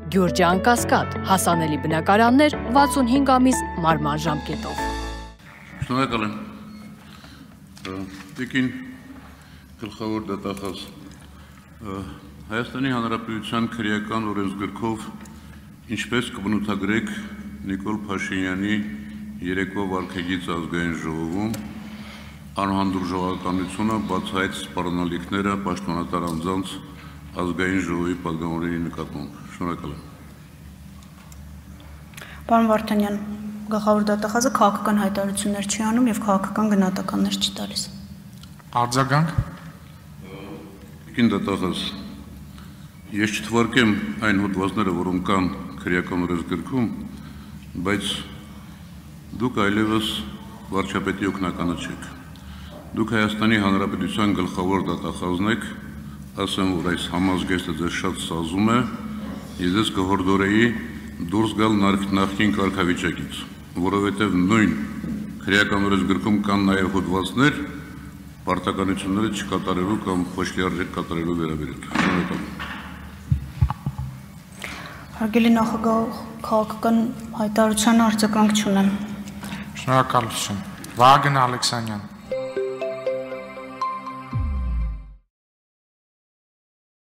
Գյուրջի անկասկադ, հասանելի բնակարաններ 65 ամիս մարման ժամկետով։ Շնորհակալ եմ։ Տիկին գլխավոր դատախազ, Հայաստանի Հանրապետության քրեական օրենսգրքով ինչպես կբնութագրեք Նիկոլ Փաշինյանի երեկվա վարքագիծ ազգային ժողովում անհանդուրժողականությունը բացահայտ սպառնալիքները պաշտոնատար անձանց ազգային ժողովի պատգամավորների նկատմամբ։ Շնորհակալ եմ։ Պարոն Վարդանյան, գլխավոր դատախազը քաղաքական հայտարարություններ չի անում եւ քաղաքական գնահատականներ չի տալիս։ Արձագանք։ Տիկին դատախազ, ես չթվարկեմ այն հոդվածները, որոնք կան քրեական օրենսգրքում, բայց դուք այլևս վարչապետի օգնականը չեք։ Դուք Հայաստանի Հանրապետության գլխավոր դատախազն եք, ասեմ, որ այս համազգեստը ձեզ շատ սազում է, ես ձեզ կհորդորեի դուրս գալ նախկին կարգավիճակից, որովհետև նույն քրեական օրենսգրքում կան նաև հոդվածներ պարտականությունները չկատարելու կամ ոչ լիարժեք կատարելու վերաբերյալ։ Շնորհակալ եմ։ Հարգելի նախագահ, քաղաքական հայտարարության արձագանք չունեմ։ Շնորհակալություն։ Վահագն Ալեքսանյան։